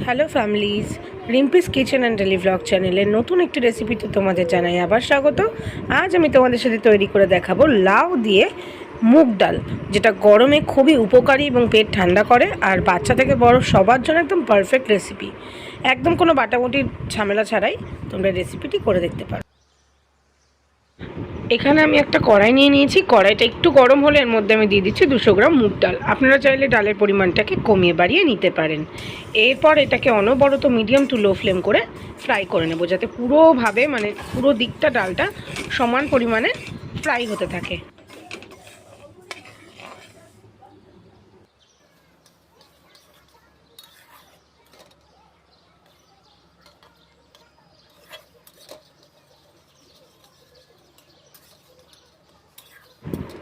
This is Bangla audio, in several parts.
Hello families, Rimpi's kitchen and daily blog চ্যানেলের নতুন একটি রেসিপিতে তোমাদের জানাই আবার স্বাগত। আজ আমি তোমাদের সাথে তৈরি করে দেখাবো লাউ দিয়ে মুগ ডাল, যেটা গরমে খুবই উপকারী এবং পেট ঠান্ডা করে। আর বাচ্চা থেকে বড় সবার জন্য একদম পারফেক্ট রেসিপি। একদম কোনো বাটাবুটির ঝামেলা ছাড়াই তোমরা রেসিপিটি করে দেখতে পারো। এখানে আমি একটা কড়াই নিয়ে নিয়েছি। কড়াইটা একটু গরম হলে এর মধ্যে আমি দিয়ে দিচ্ছি 200 গ্রাম মুগ ডাল। আপনারা চাইলে ডালের পরিমাণটাকে কমিয়ে বাড়িয়ে নিতে পারেন। এরপর এটাকে অনবরত মিডিয়াম টু লো ফ্লেম করে ফ্রাই করে নেব, যাতে পুরোভাবে পুরো দিকটা ডালটা সমান পরিমাণে ফ্রাই হতে থাকে।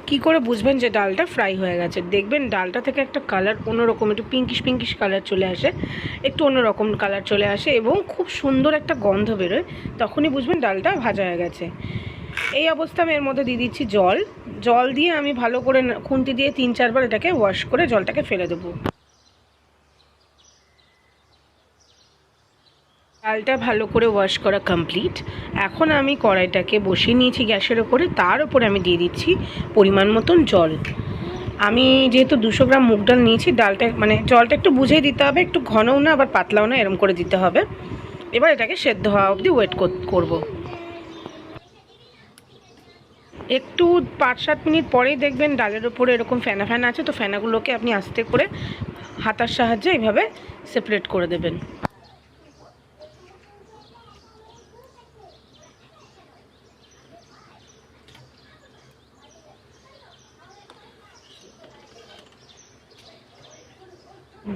কি করে বুঝবেন যে ডালটা ফ্রাই হয়ে গেছে? দেখবেন ডালটা থেকে একটা কালার অন্যরকম, একটু পিঙ্কিশ কালার চলে আসে, একটু অন্যরকম কালার চলে আসে এবং খুব সুন্দর একটা গন্ধ বেরোয়। তখনই বুঝবেন ডালটা ভাজা হয়ে গেছে। এই অবস্থা আমি এর মধ্যে দিয়ে দিচ্ছি জল দিয়ে আমি ভালো করে খুন্তি দিয়ে 3-4 বার এটাকে ওয়াশ করে জলটাকে ফেলে দেবো। ডালটা ভালো করে ওয়াশ করা কমপ্লিট। এখন আমি কড়াইটাকে বসিয়ে নিয়েছি গ্যাসের ওপরে। তার উপরে আমি দিয়ে দিচ্ছি পরিমাণ মতন জল। আমি যেহেতু 200 গ্রাম মুগ ডাল নিয়েছি, ডালটা জলটা একটু বুঝেই দিতে হবে, একটু ঘনও না আবার পাতলাও না, এরম করে দিতে হবে। এবার এটাকে সেদ্ধ হওয়া অবধি ওয়েট করব। একটু 5-7 মিনিট পরেই দেখবেন ডালের ওপরে এরকম ফেনা আছে, তো ফেনাগুলোকে আপনি আস্তে করে হাতার সাহায্যে এইভাবে সেপারেট করে দেবেন।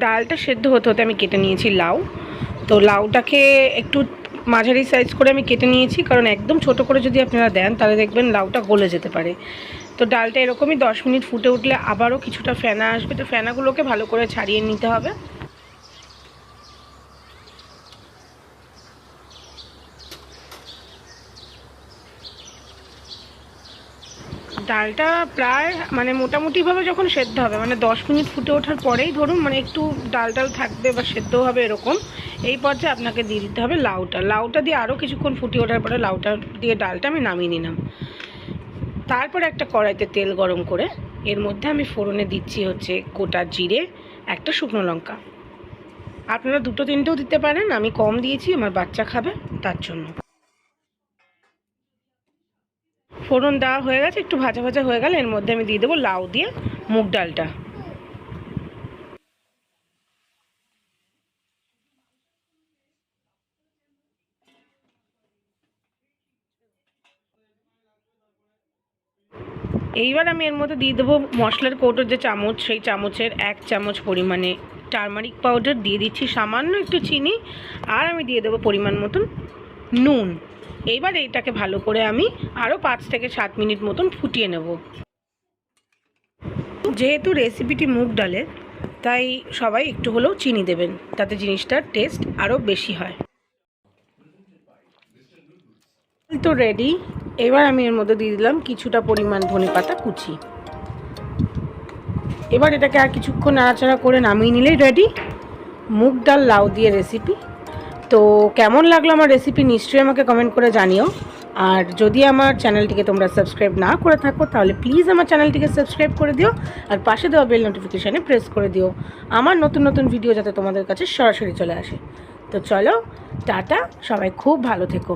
ডালটা সেদ্ধ হতে হতে আমি কেটে নিয়েছি লাউ। তো লাউটাকে একটু মাঝারি সাইজ করে আমি কেটে নিয়েছি, কারণ একদম ছোট করে যদি আপনারা দেন তাহলে দেখবেন লাউটা গলে যেতে পারে। তো ডালটা এরকমই 10 মিনিট ফুটে উঠলে আবারও কিছুটা ফেনা আসবে, তো ফেনাগুলোকে ভালো করে ছাড়িয়ে নিতে হবে। ডালটা প্রায় মোটামুটিভাবে যখন সেদ্ধ হবে, 10 মিনিট ফুটে ওঠার পরেই ধরুন একটু ডাল থাকবে বা সেদ্ধ হবে এরকম, এই পর্যায়ে আপনাকে দিয়ে দিতে হবে লাউটা দিয়ে আরও কিছুক্ষণ ফুটে ওঠার পরে লাউটা দিয়ে ডালটা আমি নামিয়ে নিলাম। তারপর একটা কড়াইতে তেল গরম করে এর মধ্যে আমি ফোড়নে দিচ্ছি হচ্ছে গোটা জিরে, একটা শুকনো লঙ্কা। আপনারা 2-3টেও দিতে পারেন, আমি কম দিয়েছি, আমার বাচ্চা খাবে তার জন্য। ফোড়ন দেওয়া হয়ে গেছে, একটু ভাজা ভাজা হয়ে গেলে এর মধ্যে আমি দিয়ে দেবো লাউ দিয়ে মুগ ডালটা। এইবার আমি এর মধ্যে দিয়ে দেবো মশলার কৌটোর যে চামচ, সেই চামচের 1 চামচ পরিমাণে টারমারিক পাউডার দিয়ে দিচ্ছি, সামান্য একটু চিনি, আর আমি দিয়ে দেবো পরিমাণ মতন নুন। এইবার এইটাকে ভালো করে আমি আরও 5 থেকে 7 মিনিট মতন ফুটিয়ে নেব। যেহেতু রেসিপিটি মুগ ডালের, তাই সবাই একটু হলেও চিনি দেবেন, তাতে জিনিসটার টেস্ট আরও বেশি হয়। তো রেডি। এবার আমি এর মধ্যে দিয়ে দিলাম কিছুটা পরিমাণ ধনেপাতা কুচি। এবার এটাকে আর কিছুক্ষণ নাড়াচাড়া করে নামিয়ে নিলেই রেডি মুগ ডাল লাউ দিয়ে রেসিপি। তো কেমন লাগলো আমার রেসিপি নিশ্চয়ই আমাকে কমেন্ট করে জানিও। আর যদি আমার চ্যানেলটিকে তোমরা সাবস্ক্রাইব না করে থাকো তাহলে প্লিজ আমার চ্যানেলটিকে সাবস্ক্রাইব করে দিও, আর পাশে দেওয়া বেল নোটিফিকেশানে প্রেস করে দিও আমার নতুন ভিডিও যাতে তোমাদের কাছে সরাসরি চলে আসে। তো চলো, টাটা, সবাই খুব ভালো থেকো।